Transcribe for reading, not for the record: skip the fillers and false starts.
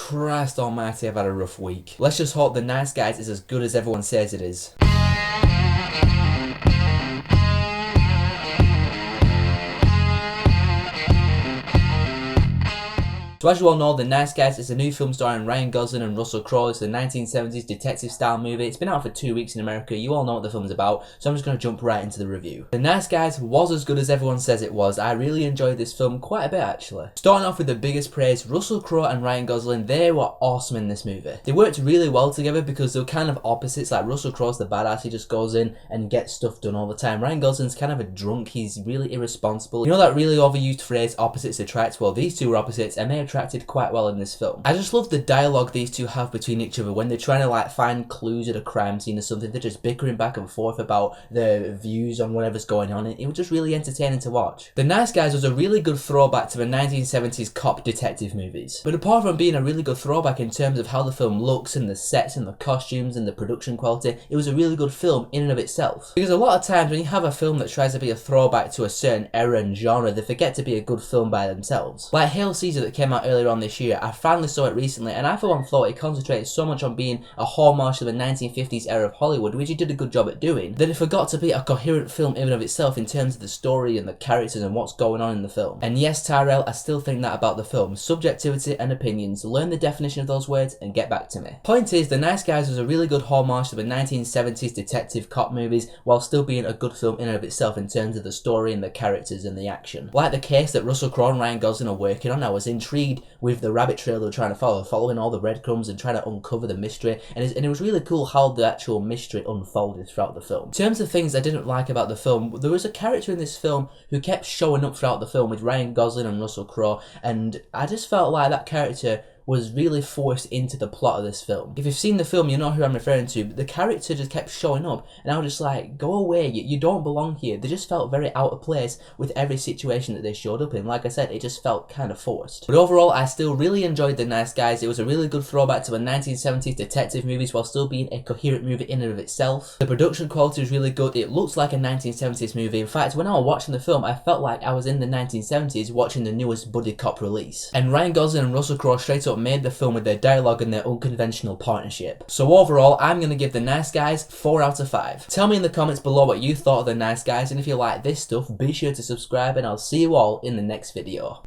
Christ almighty, I've had a rough week. Let's just hope The Nice Guys is as good as everyone says it is. So as you all know, The Nice Guys is a new film starring Ryan Gosling and Russel Crowe. It's a 1970s detective style movie. It's been out for 2 weeks in America. You all know what the film's about, so I'm just going to jump right into the review. The Nice Guys was as good as everyone says it was. I really enjoyed this film quite a bit actually. Starting off with the biggest praise, Russel Crowe and Ryan Gosling, they were awesome in this movie. They worked really well together because they were kind of opposites. Like Russel Crowe's the badass, he just goes in and gets stuff done all the time. Ryan Gosling's kind of a drunk, he's really irresponsible. You know that really overused phrase, opposites attract? Well, these two were opposites and they attracted quite well in this film. I just love the dialogue these two have between each other when they're trying to like find clues at a crime scene or something. They're just bickering back and forth about their views on whatever's going on. It was just really entertaining to watch. The Nice Guys was a really good throwback to the 1970s cop detective movies. But apart from being a really good throwback in terms of how the film looks and the sets and the costumes and the production quality, it was a really good film in and of itself. Because a lot of times when you have a film that tries to be a throwback to a certain era and genre, they forget to be a good film by themselves. Like Hail Caesar that came out earlier on this year, I finally saw it recently and I for one thought it concentrated so much on being a homage to the 1950s era of Hollywood, which it did a good job at doing, that it forgot to be a coherent film in and of itself in terms of the story and the characters and what's going on in the film. And yes, Tyrell, I still think that about the film. Subjectivity and opinions. Learn the definition of those words and get back to me. Point is, The Nice Guys was a really good homage to the 1970s detective cop movies while still being a good film in and of itself in terms of the story and the characters and the action. Like the case that Russel Crowe and Ryan Gosling are working on, I was intrigued with the rabbit trail they were trying to following all the breadcrumbs and trying to uncover the mystery, and it was really cool how the actual mystery unfolded throughout the film. In terms of things I didn't like about the film, there was a character in this film who kept showing up throughout the film with Ryan Gosling and Russel Crowe, and I just felt like that character was really forced into the plot of this film. If you've seen the film, you know who I'm referring to, but the character just kept showing up, and I was just like, go away, you don't belong here. They just felt very out of place with every situation that they showed up in. Like I said, it just felt kind of forced. But overall, I still really enjoyed The Nice Guys. It was a really good throwback to the 1970s detective movies while still being a coherent movie in and of itself. The production quality was really good. It looks like a 1970s movie. In fact, when I was watching the film, I felt like I was in the 1970s watching the newest buddy cop release. And Ryan Gosling and Russel Crowe straight up made the film with their dialogue and their unconventional partnership. So overall, I'm going to give The Nice Guys 4 out of 5. Tell me in the comments below what you thought of The Nice Guys, and if you like this stuff, be sure to subscribe and I'll see you all in the next video.